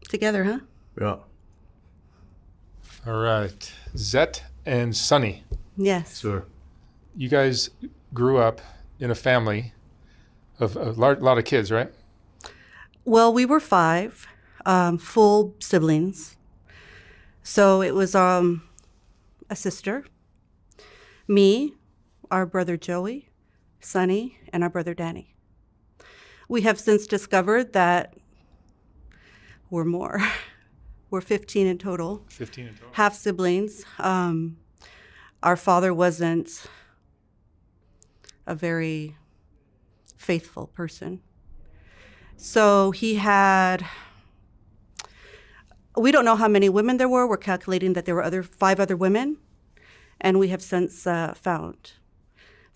Together, huh? Yeah. All right. Zett and Sonny. Yes. Sir. You guys grew up in a family of a lot of kids, right? Well, we were five, full siblings. So it was a sister, me, our brother Joey, Sonny, and our brother Danny. We have since discovered that we're more. We're 15 in total. 15 in total. Half siblings. Our father wasn't a very faithful person. So he had, we don't know how many women there were. We're calculating that there were five other women. And we have since found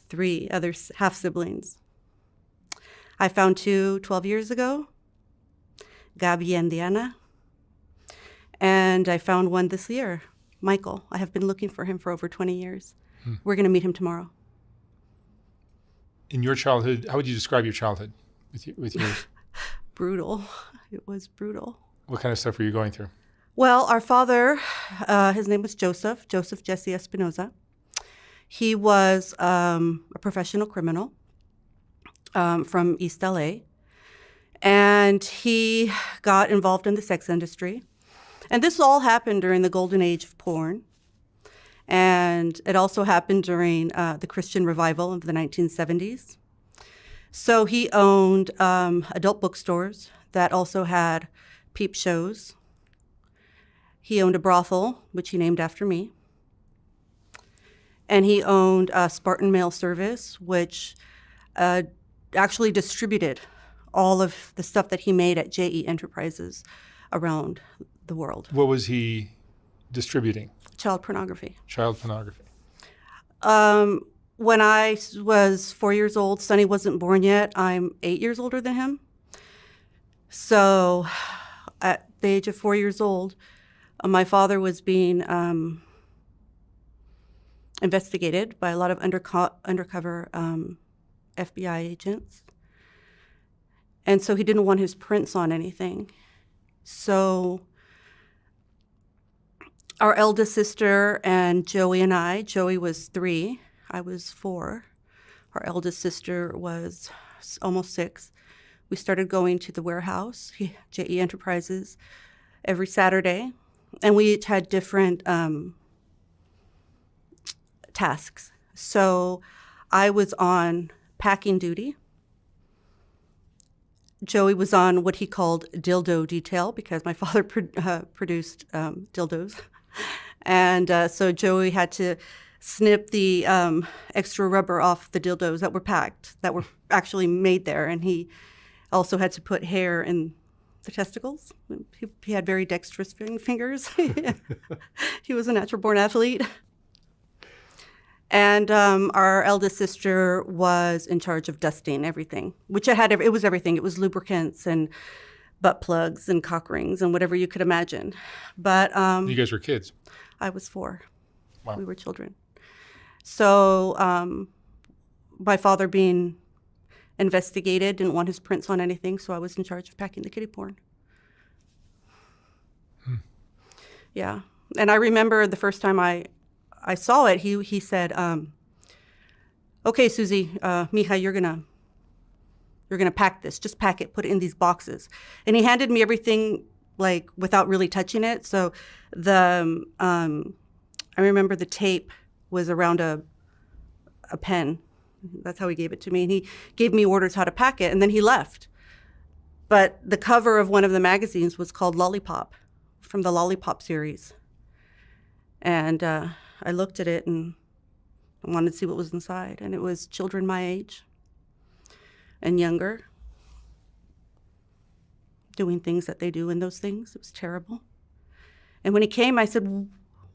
3 other half siblings. I found 2 12 years ago, Gabby and Diana. And I found one this year, Michael. I have been looking for him for over 20 years. We're going to meet him tomorrow. In your childhood, how would you describe your childhood with yours? Brutal. It was brutal. What kind of stuff were you going through? Well, our father, his name was Joseph Jesse Espinoza. He was a professional criminal from East LA. And he got involved in the sex industry. And this all happened during the golden age of porn. And it also happened during the Christian revival of the 1970s. So he owned adult bookstores that also had peep shows. He owned a brothel, which he named after me. And he owned a Spartan Mail Service, which actually distributed all of the stuff that he made at JE Enterprises around the world. What was he distributing? Child pornography. Child pornography. When I was 4 years old, Sonny wasn't born yet. I'm 8 years older than him. So at the age of 4 years old, my father was being investigated by a lot of undercover FBI agents. And so he didn't want his prints on anything. So our eldest sister and Joey and I, Joey was 3, I was 4. Our eldest sister was almost 6. We started going to the warehouse, JE Enterprises, every Saturday. And we each had different tasks. So I was on packing duty. Joey was on what he called dildo detail because my father produced dildos. And so Joey had to snip the extra rubber off the dildos that were packed, that were actually made there. And he also had to put hair in the testicles. He had very dexterous fingers. He was a natural-born athlete. And our eldest sister was in charge of dusting everything, which it was everything. It was lubricants and butt plugs and cock rings and whatever you could imagine. But You guys were kids. I was 4. Wow. We were children. So my father, being investigated, didn't want his prints on anything, so I was in charge of packing the kiddie porn. Yeah. And I remember the first time I saw it, he said, okay, Susie, mija, you're gonna pack this. Just pack it, put it in these boxes. And he handed me everything like without really touching it. So I remember the tape was around a pen. That's how he gave it to me. And he gave me orders how to pack it, and then he left. But the cover of one of the magazines was called Lollipop, from the Lollipop series. And I looked at it and I wanted to see what was inside. And it was children my age and younger doing things that they do in those things. It was terrible. And when he came, I said,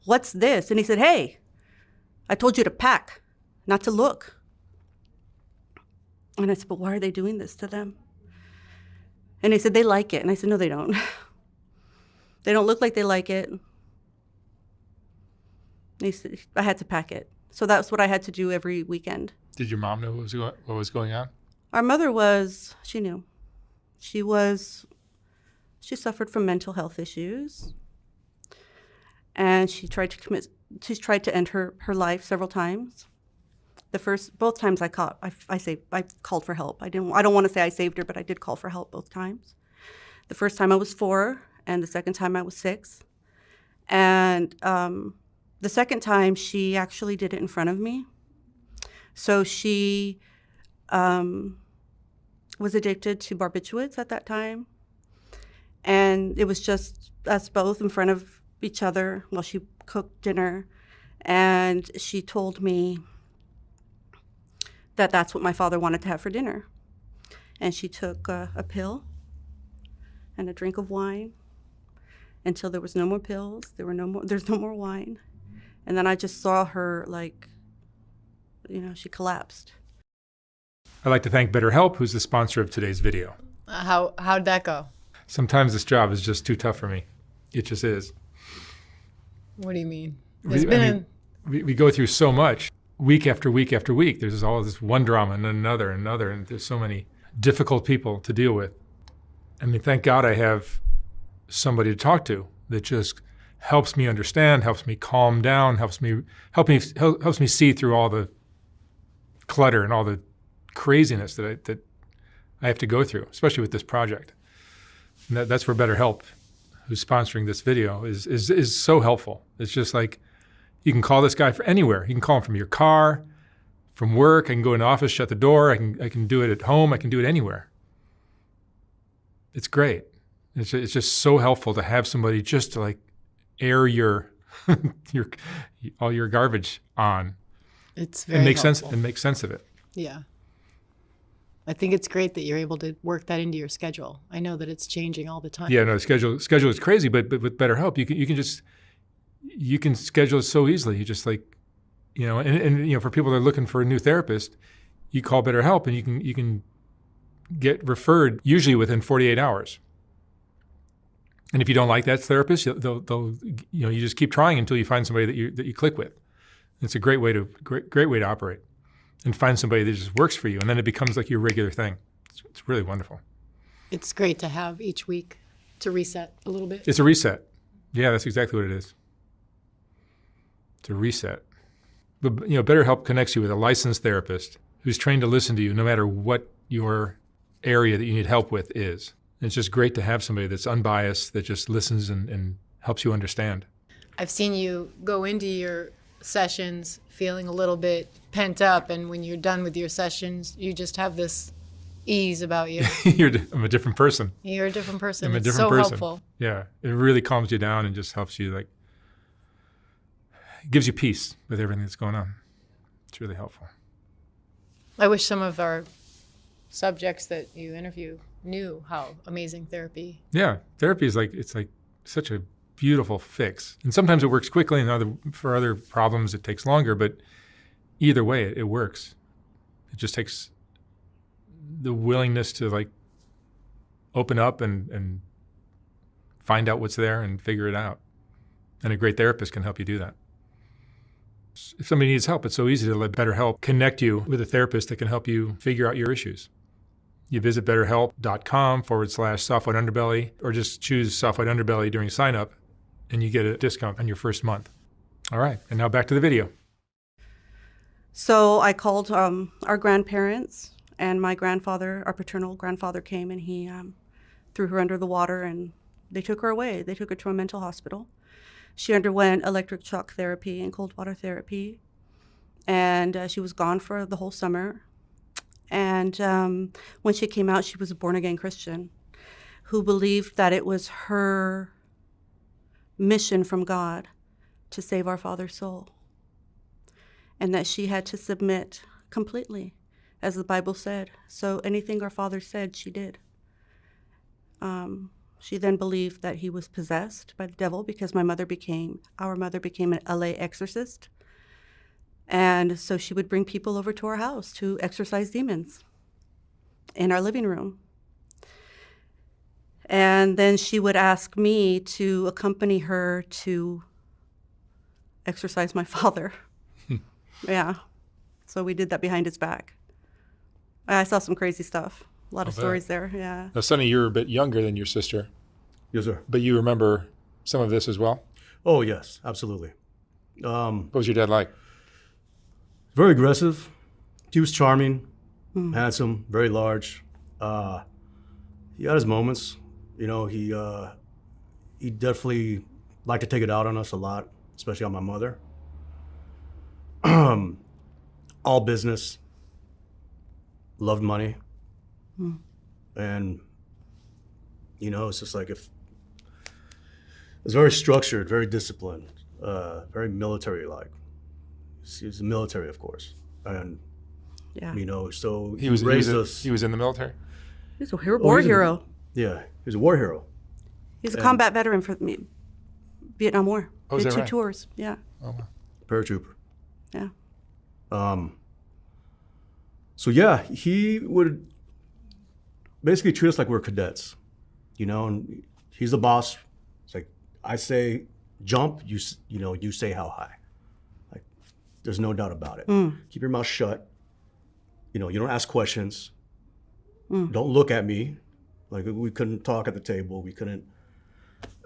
"What's this?" And he said, "Hey, I told you to pack, not to look." And I said, "But why are they doing this to them?" And he said, "They like it." And I said, "No, they don't. They don't look like they like it." And he said, I had to pack it. So that's what I had to do every weekend. Did your mom know what was going on? Our mother she knew. She was She suffered from mental health issues, and she tried to end her life several times. Both times I called for help. I don't want to say I saved her, but I did call for help both times. The first time I was 4, and the second time I was 6. And the second time she actually did it in front of me. So she was addicted to barbiturates at that time. And it was just us both in front of each other while she cooked dinner. And she told me that that's what my father wanted to have for dinner. And she took a pill and a drink of wine until there was no more pills. There's no more wine. And then I just saw her, like, she collapsed. I'd like to thank BetterHelp, who's the sponsor of today's video. How'd that go? Sometimes this job is just too tough for me. It just is. What do you mean? We go through so much week after week after week. There's all this one drama and another, and there's so many difficult people to deal with. I mean, thank God I have somebody to talk to that just helps me understand, helps me calm down, helps me see through all the clutter and all the craziness that I have to go through, especially with this project. And that's where BetterHelp, who's sponsoring this video, is so helpful. It's just like, you can call this guy for anywhere. You can call him from your car, from work. I can go in the office, shut the door. I can do it at home. I can do it anywhere. It's great. It's just so helpful to have somebody just to, like, air your all your garbage on. It's very helpful. And make sense of it. Yeah. I think it's great that you're able to work that into your schedule. I know that it's changing all the time. Yeah, no, the schedule is crazy, but with BetterHelp, you can schedule it so easily. You just, like, and for people that are looking for a new therapist, you call BetterHelp and you can get referred usually within 48 hours. And if you don't like that therapist, they'll you just keep trying until you find somebody that you click with. It's a great way to operate, and find somebody that just works for you, and then it becomes like your regular thing. It's really wonderful. It's great to have each week to reset a little bit. It's a reset. Yeah, that's exactly what it is. It's a reset. But BetterHelp connects you with a licensed therapist who's trained to listen to you no matter what your area that you need help with is. And it's just great to have somebody that's unbiased, that just listens and helps you understand. I've seen you go into your sessions feeling a little bit pent up, and when you're done with your sessions, you just have this ease about you. I'm a different person. You're a different person. I'm a It's different so person. helpful. Yeah, it really calms you down and just helps you, like, it gives you peace with everything that's going on. It's really helpful. I wish some of our subjects that you interview knew how amazing therapy. Yeah, therapy is it's like such a beautiful fix. And sometimes it works quickly, and for other problems it takes longer, but either way it works. It just takes the willingness to, like, open up and find out what's there and figure it out. And a great therapist can help you do that. If somebody needs help, it's so easy to let BetterHelp connect you with a therapist that can help you figure out your issues. You visit betterhelp.com/soft white underbelly, or just choose soft white underbelly during sign up, and you get a discount on your first month. All right, and now back to the video. So I called our grandparents, and my grandfather, our paternal grandfather, came, and he threw her under the water, and they took her away. They took her to a mental hospital. She underwent electric shock therapy and cold water therapy, and she was gone for the whole summer. And when she came out, she was a born-again Christian who believed that it was her mission from God to save our father's soul, and that she had to submit completely, as the Bible said. So anything our father said, she did. She then believed that he was possessed by the devil, because our mother became an LA exorcist. And so she would bring people over to our house to exorcise demons in our living room. And then she would ask me to accompany her to exorcise my father. Yeah. So we did that behind his back. I saw some crazy stuff. A lot of stories there, yeah. Now, Sonny, you're a bit younger than your sister. Yes, sir. But you remember some of this as well? Oh, yes, absolutely. What was your dad like? Very aggressive. He was charming, handsome, very large. He had his moments. You know, he definitely liked to take it out on us a lot, especially on my mother. All business, loved money. And, you know, it's just like if it's very structured, very disciplined, very military-like. He was military, of course. And, Yeah. you know, so He was raised us. He was in the military? He's a war he's a- hero. Yeah, he was a war hero. He's a combat veteran for the Vietnam War. Oh, is Did that two right? tours. Yeah. Oh, wow. Paratrooper. Yeah. So yeah, he would basically treat us like we're cadets, you know. And he's the boss. It's like I say, jump. You say how high. Like there's no doubt about it. Keep your mouth shut. You know, you don't ask questions. Don't look at me. Like we couldn't talk at the table. We couldn't.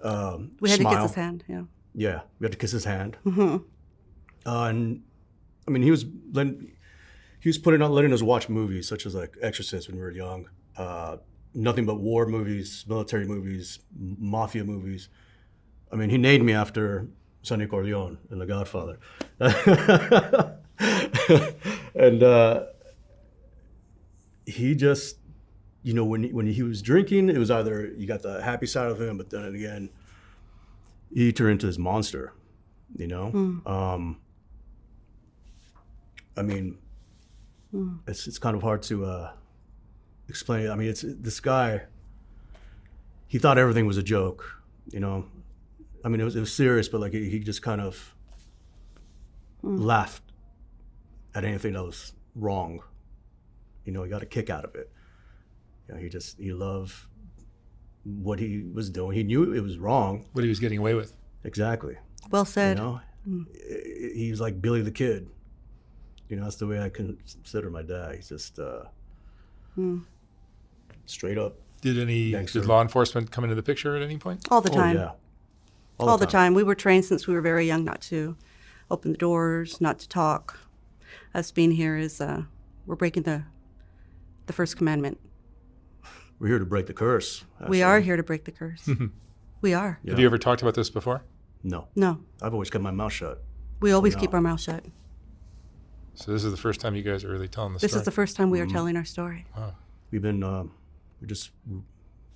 We had smile. to kiss his hand. Yeah. Yeah, we had to kiss his hand. And I mean, he was letting us watch movies such as like Exorcist when we were young. Nothing but war movies, military movies, mafia movies. I mean, he named me after Sonny Corleone in The Godfather. And he just, you know, when he was drinking, it was either you got the happy side of him, but then again, he turned into this monster, you know? I mean, it's kind of hard to explain. I mean, it's this guy, he thought everything was a joke, you know? I mean, it was serious, but like he just kind of laughed at anything that was wrong. You know, he got a kick out of it. You know, he loved what he was doing. He knew it was wrong. What he was getting away with. Exactly. Well said. You know, he was like Billy the Kid. You know, that's the way I consider my dad. He's just straight up. Did law enforcement come into the picture at any point? All the time. Oh, yeah. All the time. We were trained since we were very young not to open the doors, not to talk. Us being here is we're breaking the first commandment. We're here to break the curse. We are here to break the curse. We are. Yeah. Have you ever talked about this before? No. No. I've always kept my mouth shut. We always No. keep our mouth shut. So this is the first time you guys are really telling the This story. is the first time we are telling our story. Wow. We've been we're just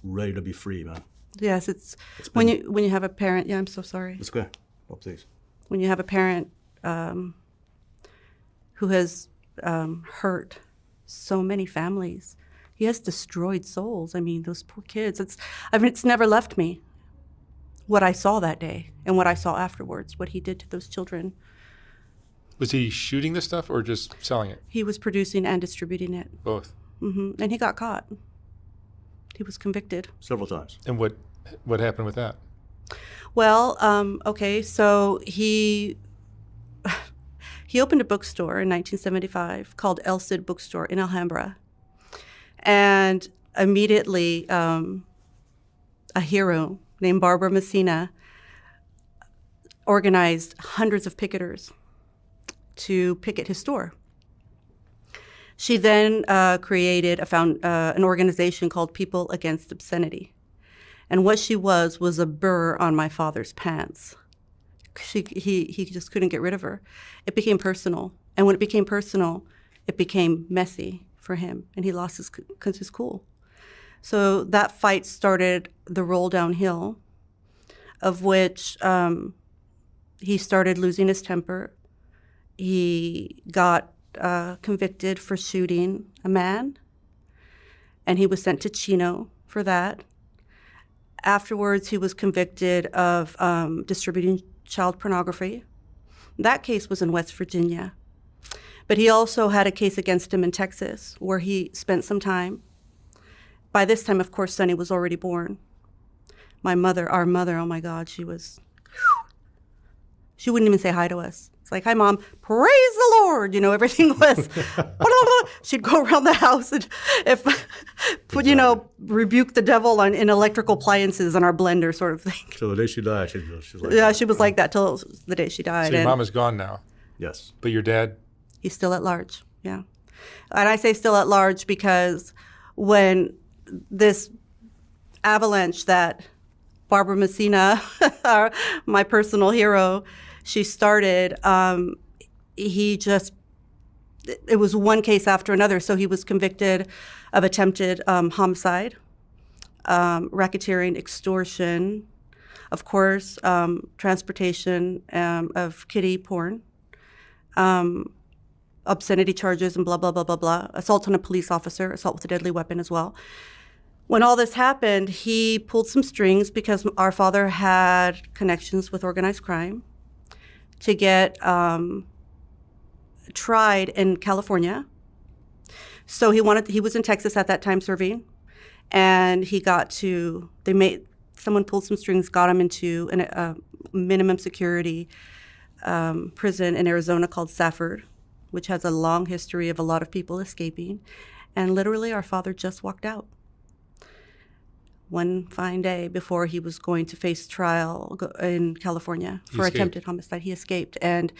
ready to be free, man. Yes, it's when you have a parent. Yeah, I'm so sorry. Let's go. Oh, please. When you have a parent who has hurt so many families, he has destroyed souls. I mean, those poor kids. It's never left me. What I saw that day and what I saw afterwards, what he did to those children. Was he shooting this stuff or just selling it? He was producing and distributing it. Both. And he got caught. He was convicted. Several times. And what happened with that? Well, okay, so he opened a bookstore in 1975 called El Cid Bookstore in Alhambra. And immediately, a hero named Barbara Messina organized hundreds of picketers to picket his store. She then created an organization called People Against Obscenity. And what she was a burr on my father's pants. He just couldn't get rid of her. It became personal. And when it became personal, it became messy for him, and he lost his cool. So that fight started the roll downhill, of which he started losing his temper. He got convicted for shooting a man, and he was sent to Chino for that. Afterwards, he was convicted of distributing child pornography. That case was in West Virginia. But he also had a case against him in Texas where he spent some time. By this time, of course, Sonny was already born. Our mother, oh my God, she wouldn't even say hi to us. It's like, hi, Mom, praise the Lord. Everything was, she'd go around the house and rebuke the devil in electrical appliances on our blender sort of thing. So the day she died, she was like Yeah, that. she was like that till the day she died. So your And mom is gone now, Yes. but your dad, he's still at large, yeah. And I say still at large because when this avalanche that Barbara Messina, my personal hero, she started, it was one case after another. So he was convicted of attempted homicide, racketeering, extortion, of course, transportation of kiddie porn, obscenity charges and blah, blah, blah, blah, blah, assault on a police officer, assault with a deadly weapon as well. When all this happened, he pulled some strings because our father had connections with organized crime to get tried in California. So he was in Texas at that time serving, and someone pulled some strings, got him into a minimum security prison in Arizona called Safford, which has a long history of a lot of people escaping. And literally our father just walked out one fine day before he was going to face trial in California for attempted homicide. He escaped. And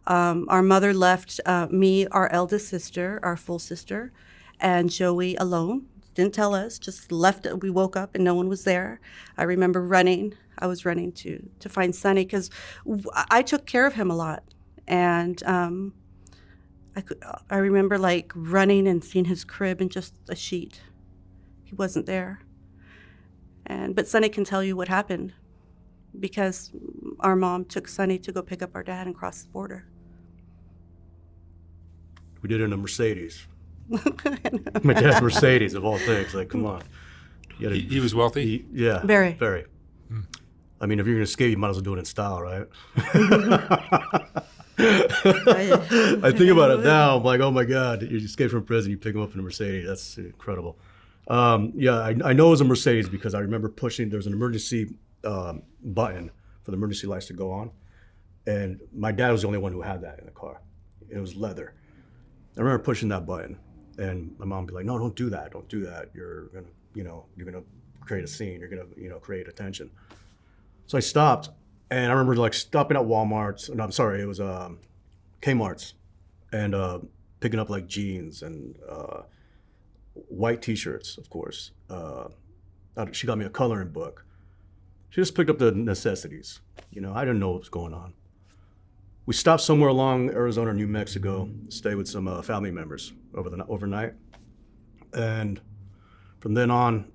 our mother left me, our eldest sister, our full sister, and Joey alone. Didn't tell us, just left. We woke up and no one was there. I remember running. I was running to find Sonny because I took care of him a lot. And I remember like running and seeing his crib in just a sheet. He wasn't there. But Sonny can tell you what happened because our mom took Sonny to go pick up our dad and cross the border. We did it in a Mercedes. My dad's Mercedes, of all things. Like, come on. he was wealthy? Yeah. Very. Very. I mean, if you're going to skate, you might as well do it in style, right? I think about it now. I'm like, oh my God, you escape from prison, you pick him up in a Mercedes. That's incredible. I know it was a Mercedes because I remember pushing, there's an emergency button for the emergency lights to go on. And my dad was the only one who had that in the car. It was leather. I remember pushing that button and my mom would be like, no, don't do that. Don't do that. You're going to create a scene. You're going to, create attention. So I stopped and I remember like stopping at Walmart's. No, I'm sorry. It was Kmart's and picking up like jeans and white t-shirts, of course. She got me a coloring book. She just picked up the necessities. I didn't know what was going on. We stopped somewhere along Arizona or New Mexico, stayed with some family members overnight. And from then on,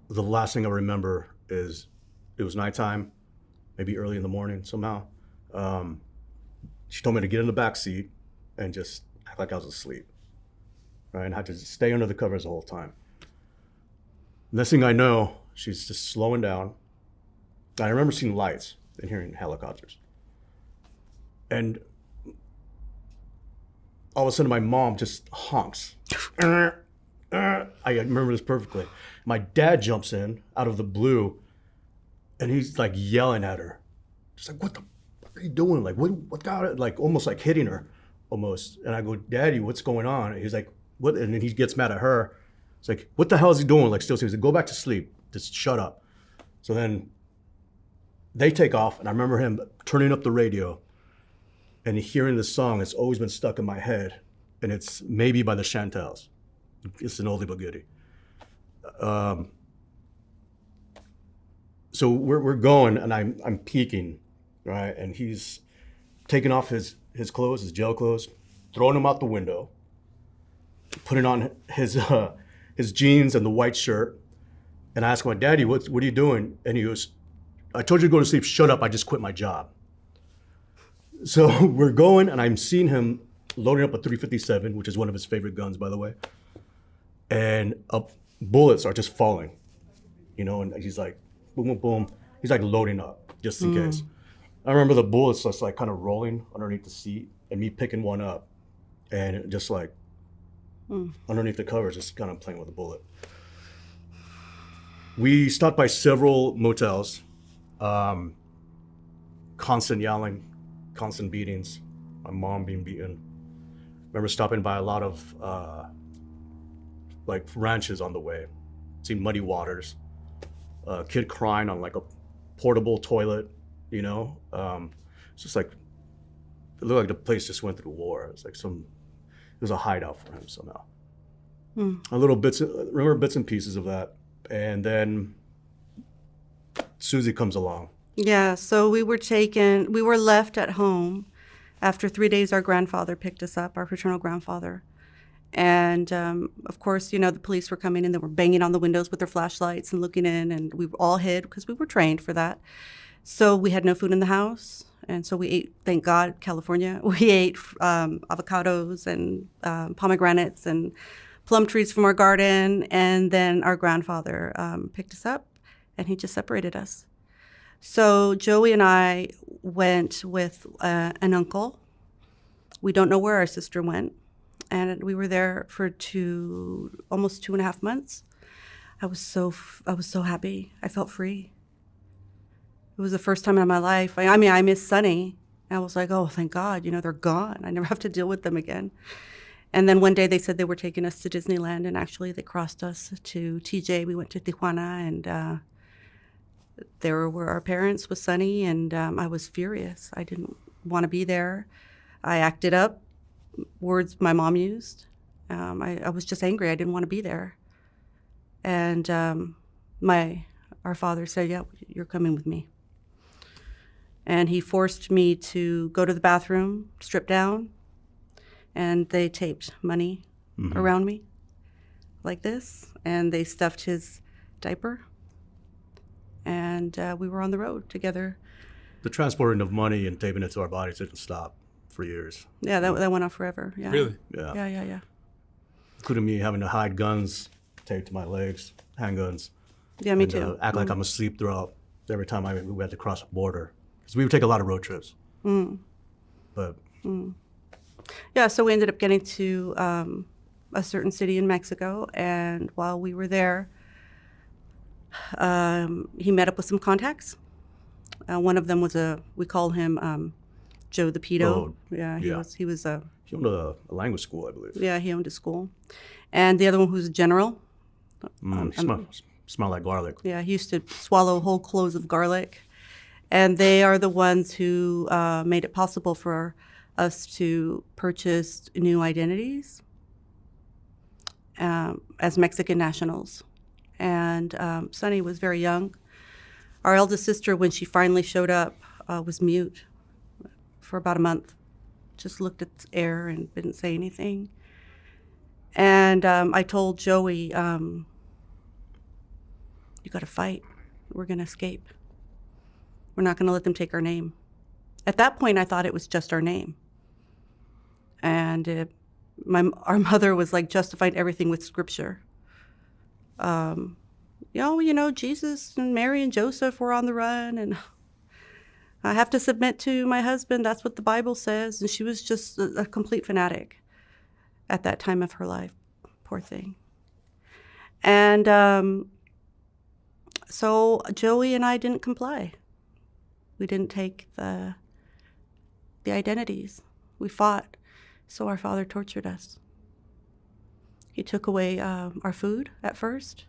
the last thing I remember is it was nighttime, maybe early in the morning somehow. She told me to get in the back seat and just act like I was asleep. Right, and I had to stay under the covers the whole time. Next thing I know, she's just slowing down. I remember seeing lights and hearing helicopters. And all of a sudden, my mom just honks. I remember this perfectly. My dad jumps in out of the blue, and he's like yelling at her. Just like, what the fuck are you doing? Like, what got it? Like, almost like hitting her, almost. And I go, Daddy, what's going on? And he's like, what? And then he gets mad at her. It's like, what the hell is he doing? Like, still, he's like, go back to sleep. Just shut up. So then they take off, and I remember him turning up the radio and hearing this song that's always been stuck in my head, and it's Maybe by the Chantels. It's an oldie but goodie. So we're going, and I'm peeking, right? And he's taking off his clothes, his jail clothes, throwing them out the window, putting on his jeans and the white shirt. And I asked my Daddy, what are you doing? And he goes, I told you to go to sleep. Shut up. I just quit my job. So we're going, and I'm seeing him loading up a .357, which is one of his favorite guns, by the way. And bullets are just falling, and he's like, boom, boom, boom. He's like loading up just in case. I remember the bullets just like kind of rolling underneath the seat and me picking one up and just like underneath the covers, just kind of playing with the bullet. We stopped by several motels, constant yelling, constant beatings, my mom being beaten. Remember stopping by a lot of like ranches on the way, seeing muddy waters, a kid crying on like a portable toilet, you know. It's just like, it looked like the place just went through war. It was like it was a hideout for him somehow. A little remember bits and pieces of that. And then Susie comes along. Yeah, so we were left at home. After 3 days, our grandfather picked us up, our paternal grandfather. And of course, you know, the police were coming in, they were banging on the windows with their flashlights and looking in, and we all hid because we were trained for that. So we had no food in the house. And so we ate, thank God, California. We ate avocados and pomegranates and plum trees from our garden. And then our grandfather picked us up, and he just separated us. So Joey and I went with an uncle. We don't know where our sister went. And we were there for almost 2.5 months. I was so happy. I felt free. It was the first time in my life. I mean, I miss Sonny. I was like, oh, thank God, you know, they're gone. I never have to deal with them again. And then one day they said they were taking us to Disneyland, and actually they crossed us to TJ. We went to Tijuana, and there were our parents with Sonny, and I was furious. I didn't want to be there. I acted up, words my mom used. I was just angry. I didn't want to be there. And our father said, yeah, you're coming with me. And he forced me to go to the bathroom, strip down, and they taped money around me like this, and they stuffed his diaper, and we were on the road together. The transporting of money and taping it to our bodies didn't stop for years. Yeah, that went on forever. Yeah. Really? Yeah. Yeah. Including me having to hide guns taped to my legs, handguns. Yeah, me and, too. Act like I'm asleep throughout every time we had to cross a border. Because we would take a lot of road trips. But Yeah, so we ended up getting to a certain city in Mexico, and while we were there, he met up with some contacts. One of them was we call him Joe the Pedo. Oh, yeah, yeah. he was a he owned a language school, I believe. yeah, he owned a school, and the other one who's a general. Smell like garlic. Yeah, he used to swallow whole cloves of garlic, and they are the ones who made it possible for us to purchase new identities as Mexican nationals. And Sonny was very young. Our eldest sister, when she finally showed up, was mute for about a month. Just looked at the air and didn't say anything. And I told Joey, you got to fight. We're going to escape. We're not going to let them take our name. At that point, I thought it was just our name. And our mother was like justifying everything with scripture. You know, Jesus and Mary and Joseph were on the run, and I have to submit to my husband. That's what the Bible says. And she was just a complete fanatic at that time of her life. Poor thing. And so Joey and I didn't comply. We didn't take the identities. We fought. So our father tortured us. He took away our food at first.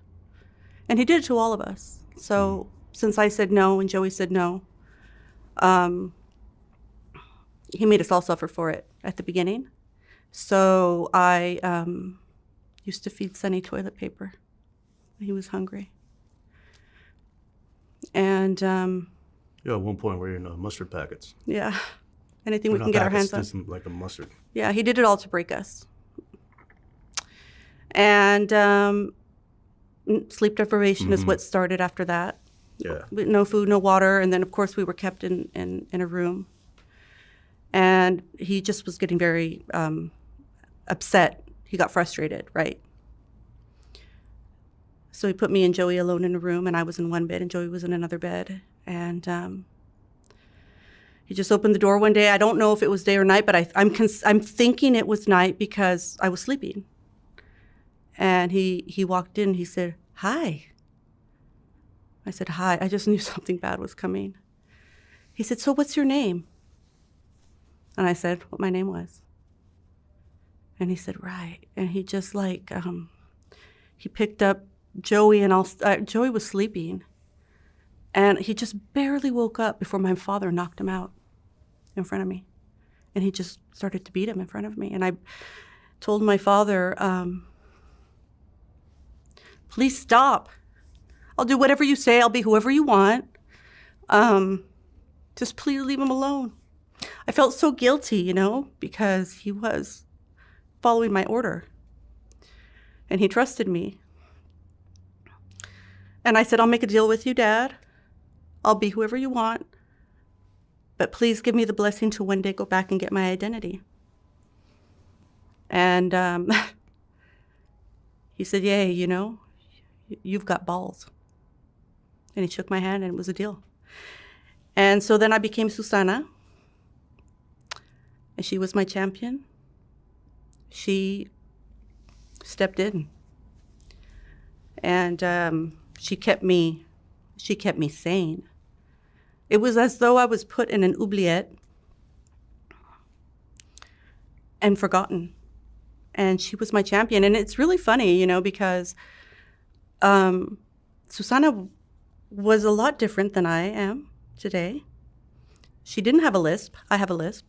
And he did it to all of us. So since I said no and Joey said no, he made us all suffer for it at the beginning. So I used to feed Sonny toilet paper. He was hungry. And Yeah, at one point we're in mustard packets. yeah, anything we can get our hands on. Just like a mustard. Yeah, he did it all to break us. And sleep deprivation is what started after that. Yeah. No food, no water, and then of course we were kept in a room. And he just was getting very upset. He got frustrated, right? So he put me and Joey alone in a room, and I was in one bed and Joey was in another bed. And he just opened the door one day. I don't know if it was day or night, but I'm thinking it was night because I was sleeping. And he walked in. He said, "Hi." I said, "Hi." I just knew something bad was coming. He said, "So what's your name?" And I said what my name was. And he said, right. And he just like, he picked up Joey and Joey was sleeping. And he just barely woke up before my father knocked him out in front of me. And he just started to beat him in front of me. And I told my father, please stop. I'll do whatever you say. I'll be whoever you want. Just please leave him alone. I felt so guilty, you know, because he was following my order. And he trusted me. And I said, I'll make a deal with you, Dad. I'll be whoever you want. But please give me the blessing to one day go back and get my identity. And he said, yay, you know, you've got balls. And he shook my hand, and it was a deal. And so then I became Susana. And she was my champion. She stepped in. And she kept me sane. It was as though I was put in an oubliette and forgotten. And she was my champion. And it's really funny, you know, because Susana was a lot different than I am today. She didn't have a lisp. I have a lisp.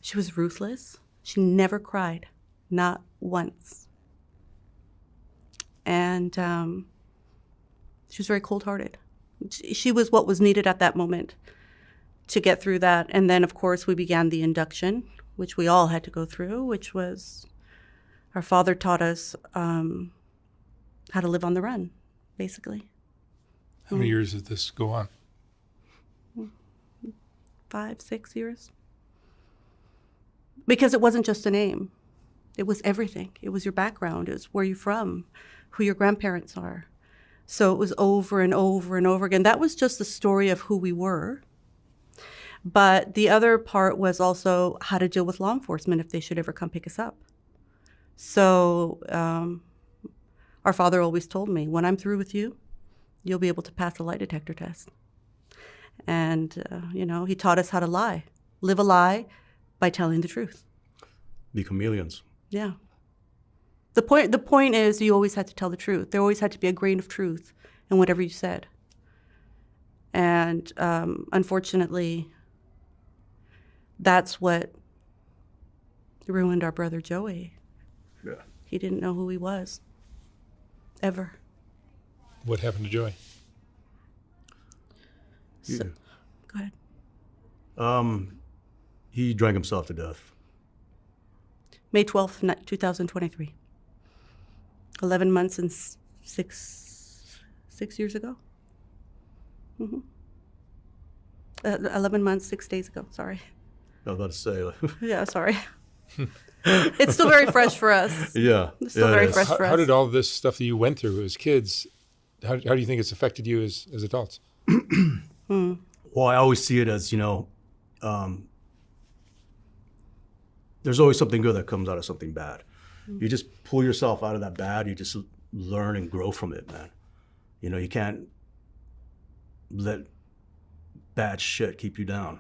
She was ruthless. She never cried, not once. And she was very cold-hearted. She was what was needed at that moment to get through that. And then, of course, we began the induction, which we all had to go through, which was our father taught us how to live on the run, basically. How many years did this go on? 5, 6 years. Because it wasn't just a name. It was everything. It was your background. It was where you're from, who your grandparents are. So it was over and over and over again. That was just the story of who we were. But the other part was also how to deal with law enforcement if they should ever come pick us up. So our father always told me, when I'm through with you, you'll be able to pass a lie detector test. And, you know, he taught us how to lie. Live a lie by telling the truth. Be chameleons. Yeah. The point is you always had to tell the truth. There always had to be a grain of truth in whatever you said. And unfortunately, that's what ruined our brother Joey. Yeah. He didn't know who he was, ever. What happened to Joey? So, go ahead. He drank himself to death. May 12th, 2023. 11 months and 6 years ago. 11 months, 6 days ago, sorry. I was about to say. Yeah, sorry. It's still very fresh for us. Yeah. It's still very fresh for us. How did all this stuff that you went through as kids, how do you think it's affected you as adults? Well, I always see it as, you know, there's always something good that comes out of something bad. You just pull yourself out of that bad. You just learn and grow from it, man. You know, you can't let bad shit keep you down.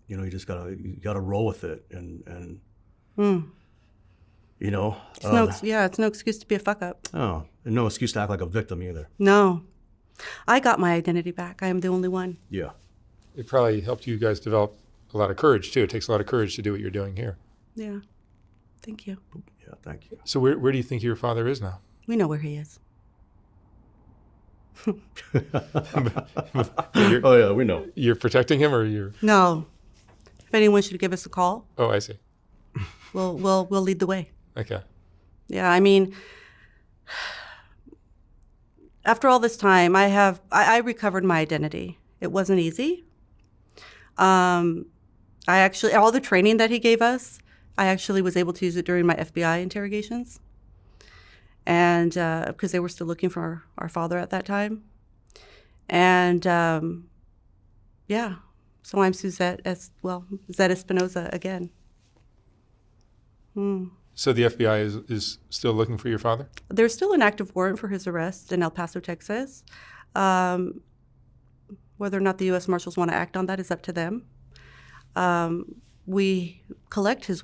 You know, you gotta roll with it, and you know. It's no excuse to be a fuck up. Oh, and no excuse to act like a victim either. No, I got my identity back. I am the only one. Yeah. It probably helped you guys develop a lot of courage too. It takes a lot of courage to do what you're doing here. Yeah, thank you. Yeah, thank you. So where do you think your father is now? We know where he is. Oh yeah, we know. You're protecting him, or you're? No, if anyone should give us a call, Oh, I see. we'll lead the way. Okay. Yeah, I mean, after all this time, I recovered my identity. It wasn't easy. I actually, all the training that he gave us, I actually was able to use it during my FBI interrogations. And because they were still looking for our father at that time. And yeah, so I'm Zett Espinoza again. So the FBI is still looking for your father? There's still an active warrant for his arrest in El Paso, Texas. Whether or not the U.S. Marshals want to act on that is up to them. We collect his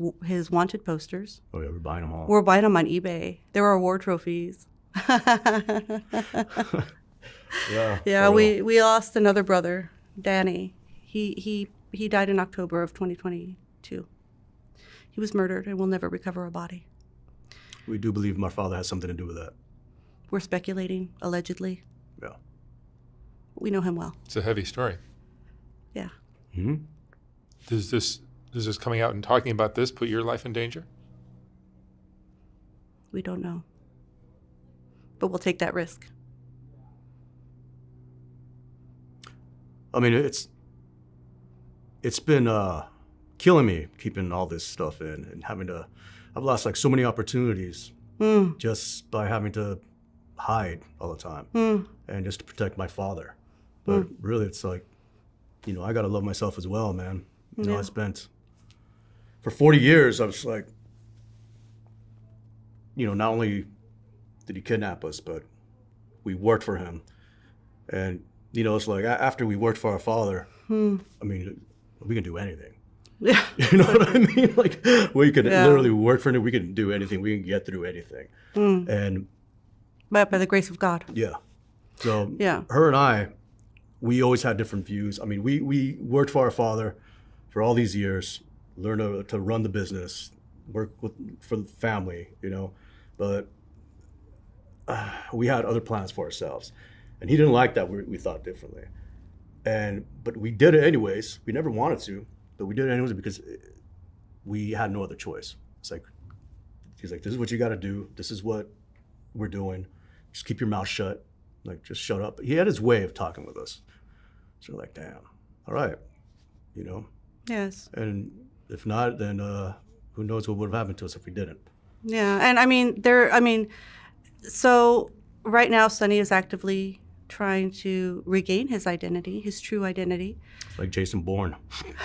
wanted posters. Oh yeah, we're buying them all. We're buying them on eBay. They're our war trophies. Yeah. Yeah, for real. we lost another brother, Danny. He died in October of 2022. He was murdered, and we'll never recover a body. We do believe my father has something to do with that. We're speculating, allegedly. Yeah. We know him well. It's a heavy story. Yeah. Hmm. Does this coming out and talking about this put your life in danger? We don't know. But we'll take that risk. I mean, it's been killing me keeping all this stuff in and I've lost like so many opportunities just by having to hide all the time and just to protect my father. But really, it's like, you know, I got to love myself as well, man. You know, I spent, for 40 years, I was like, you know, not only did he kidnap us, but we worked for him. And, you know, it's like after we worked for our father, I mean, we can do anything. Yeah. You know what I mean? Like, we could literally work for him. We can do anything. We can get through anything. And But by the grace of God. yeah. So Yeah. her and I, we always had different views. I mean, we worked for our father for all these years, learned to run the business, work for the family, you know. But we had other plans for ourselves. And he didn't like that we thought differently. But we did it anyways. We never wanted to, but we did it anyways because we had no other choice. It's like, he's like, this is what you got to do. This is what we're doing. Just keep your mouth shut. Like, just shut up. He had his way of talking with us. So we're like, damn, all right, you know? Yes. And if not, then who knows what would have happened to us if we didn't. Yeah. And I mean, so right now, Sonny is actively trying to regain his identity, his true identity. It's like Jason Bourne.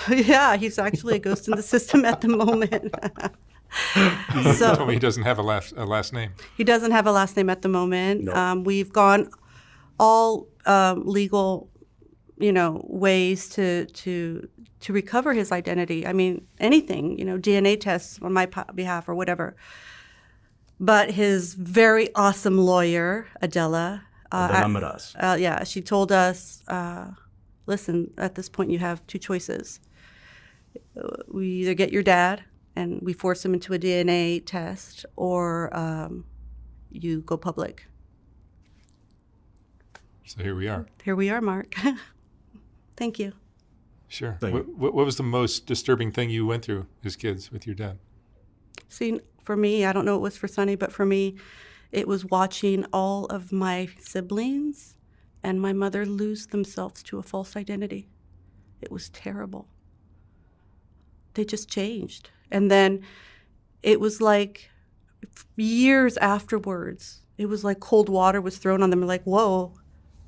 Yeah, he's actually a ghost in the system at the moment. You told me he doesn't have a last name. He doesn't have a last name at the moment. No. We've gone all legal, you know, ways to recover his identity. I mean, anything, you know, DNA tests on my behalf or whatever. But his very awesome lawyer, Adela, Adela she told us, listen, at this point you have two choices. We either get your dad and we force him into a DNA test, or you go public. So here we are. Here we are, Mark. Thank you. Sure. Thank you. What was the most disturbing thing you went through as kids with your dad? See, for me, I don't know what it was for Sonny, but for me, it was watching all of my siblings and my mother lose themselves to a false identity. It was terrible. They just changed. And then it was like years afterwards, it was like cold water was thrown on them. Like, whoa,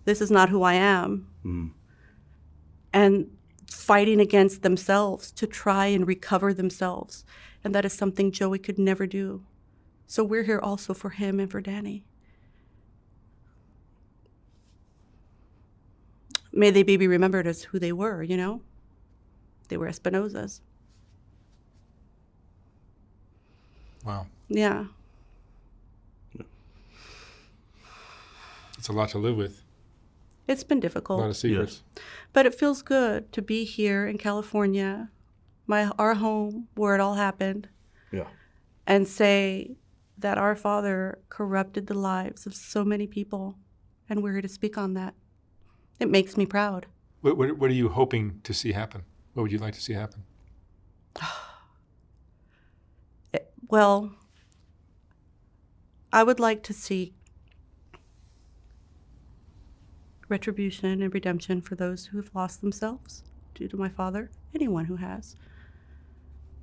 this is not who I am. And fighting against themselves to try and recover themselves. And that is something Joey could never do. So we're here also for him and for Danny. May they be remembered as who they were, you know? They were Espinosas. Wow. Yeah. It's a lot to live with. It's been A difficult. lot of secrets. But it feels good to be here in California, our home where it all happened, Yeah. and say that our father corrupted the lives of so many people, and we're here to speak on that. It makes me proud. What are you hoping to see happen? What would you like to see happen? Well, I would like to see retribution and redemption for those who have lost themselves due to my father, anyone who has.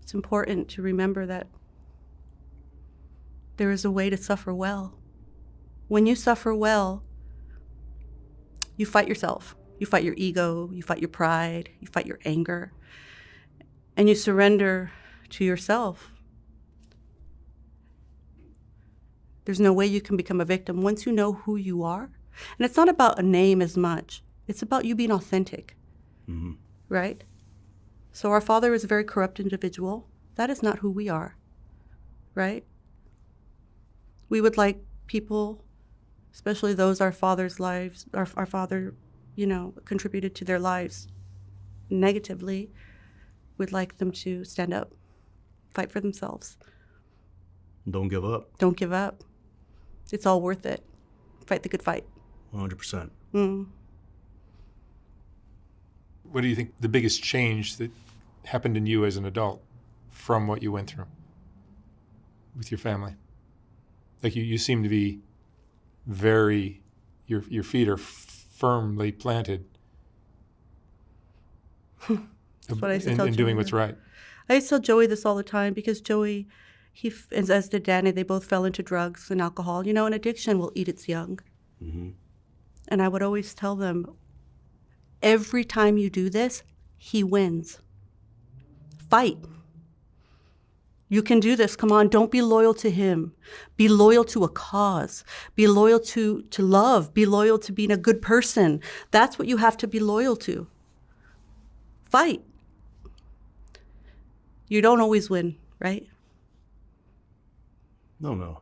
It's important to remember that there is a way to suffer well. When you suffer well, you fight yourself. You fight your ego, you fight your pride, you fight your anger, and you surrender to yourself. There's no way you can become a victim once you know who you are. And it's not about a name as much. It's about you being authentic, right? So our father is a very corrupt individual. That is not who we are, right? We would like people, especially those our father's lives, our father, contributed to their lives negatively. We'd like them to stand up, fight for themselves. Don't give up. Don't give up. It's all worth it. Fight the good fight. 100%. What do you think the biggest change that happened in you as an adult from what you went through with your family? Like you seem to be very, your feet are firmly planted That's what I used to tell in doing Joey. what's right. I used to tell Joey this all the time because Joey, as did Danny, they both fell into drugs and alcohol. And addiction will eat its young. And I would always tell them, every time you do this, he wins. Fight. You can do this. Come on, don't be loyal to him. Be loyal to a cause. Be loyal to love. Be loyal to being a good person. That's what you have to be loyal to. Fight. You don't always win, right? No.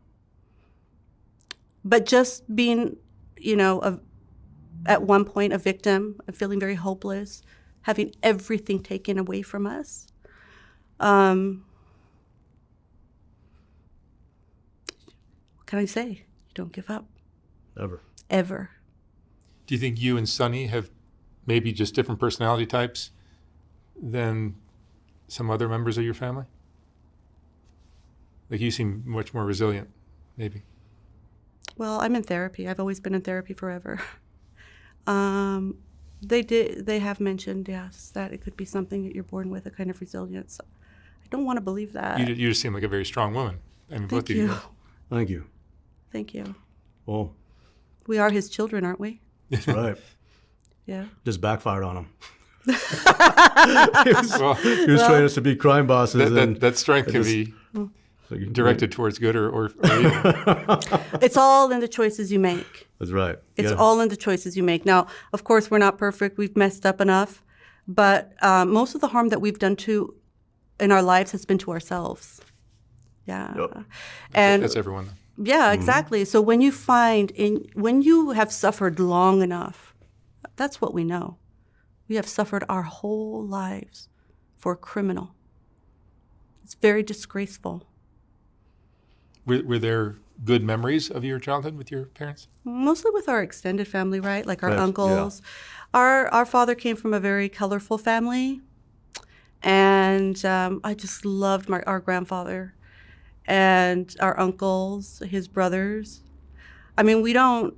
But just being, at one point a victim, of feeling very hopeless, having everything taken away from us. What can I say? You don't give up. Ever. Do you think you and Sonny have maybe just different personality types than some other members of your family? Like you seem much more resilient, maybe. Well, I'm in therapy. I've always been in therapy forever. They have mentioned, yes, that it could be something that you're born with, a kind of resilience. I don't want to believe that. You just seem like a very strong woman. I mean, both Thank of you. you. Thank you. Thank you. Well, We are his children, aren't we? that's right. Yeah. Just backfired on him. Well, He was trying us to be crime bosses. that strength can be directed towards good or evil. It's all in the choices you make. That's right. It's Yeah. all in the choices you make. Now, of course, we're not perfect. We've messed up enough. But most of the harm that we've done in our lives has been to ourselves. Yeah. Yep. And That's everyone. yeah, exactly. So when you have suffered long enough, that's what we know. We have suffered our whole lives for a criminal. It's very disgraceful. Were there good memories of your childhood with your parents? Mostly with our extended family, right? Like our Right, uncles. Our father came from a very colorful family. And I just loved our grandfather and our uncles, his brothers. I mean, we don't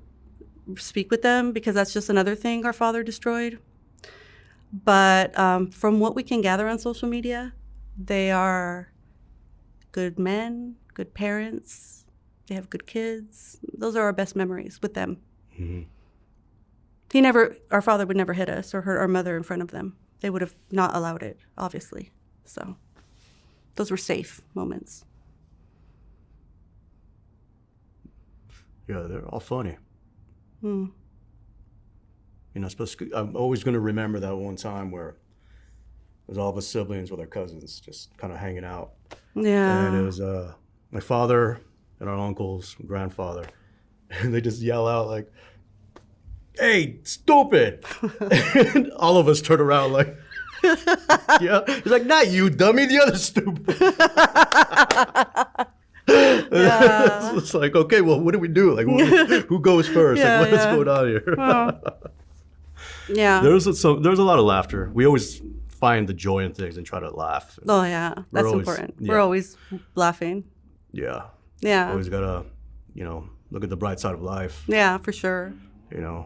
speak with them because that's just another thing our father destroyed. But from what we can gather on social media, they are good men, good parents. They have good kids. Those are our best memories with them. Our father would never hit us or hurt our mother in front of them. They would have not allowed it, obviously. So those were safe moments. Yeah, they're all funny. I'm always going to remember that one time where it was all of us siblings with our cousins just kind of hanging out. Yeah. And it was my father and our uncles, grandfather, and they just yell out like, "Hey, stupid!" And all of us turn around like, yeah. He's like, "Not you, dummy, the other stupid." Yeah. It's like, okay, well, what do we do? Like, who goes first? Yeah, like, what's yeah. going on here? Yeah. There's a lot of laughter. We always find the joy in things and try to laugh. Oh, yeah. That's always- important. yeah. We're always laughing. Yeah. Yeah. Always gotta, look at the bright side of life. Yeah, for sure. Because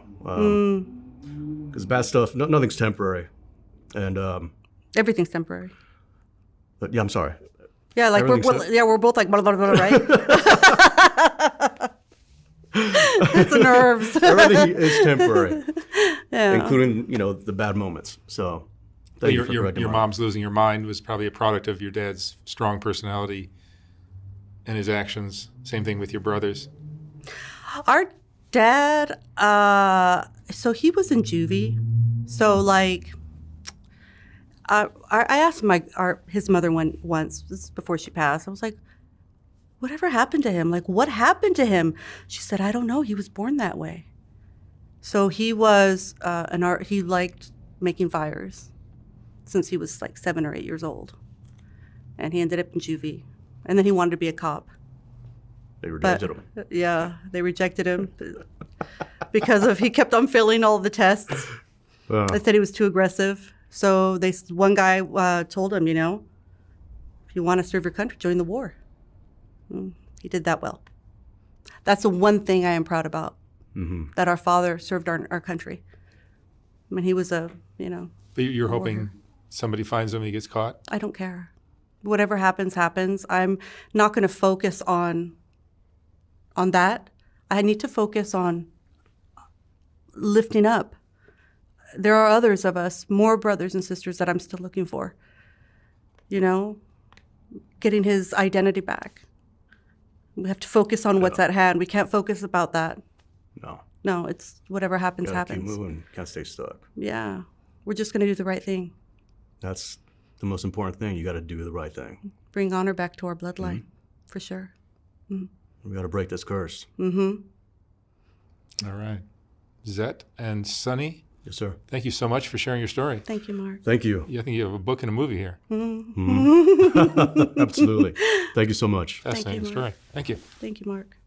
bad stuff, nothing's temporary. And Everything's temporary. but yeah, I'm sorry. Yeah, like Everything's we're both like blah, blah, blah, right? It's the nerves. Everything is temporary, Yeah. including the bad moments. So, thank you for correcting Your my- mom's losing your mind was probably a product of your dad's strong personality and his actions. Same thing with your brothers. Our Dad, so he was in juvie. So like, I asked his mother once, this is before she passed. I was like, whatever happened to him? Like, what happened to him? She said, I don't know. He was born that way. So he was he liked making fires since he was like 7 or 8 years old. And he ended up in juvie. And then he wanted to be a cop. They rejected him. Yeah, they rejected him because he kept on failing all the tests. They said he was too aggressive. So one guy told him, if you want to serve your country, join the war. He did that well. That's the one thing I am proud about, that our father served our country. I mean, he was But you're hoping somebody finds him and he gets caught? I don't care. Whatever happens, happens. I'm not going to focus on that. I need to focus on lifting up. There are others of us, more brothers and sisters that I'm still looking for. Getting his identity back. We have to focus on what's at hand. We can't focus about that. No, it's whatever happens, happens. Keep moving. Can't stay stuck. Yeah. We're just going to do the right thing. That's the most important thing. You got to do the right thing. Bring honor back to our bloodline, for sure. We got to break this curse. All right. Zett and Sonny, Yes, sir. thank you so much for sharing your story. Thank you, Mark. Thank you. I think you have a book and a movie here. Absolutely. Thank you so much. Fascinating Mark. story. Thank you. Thank you, Mark.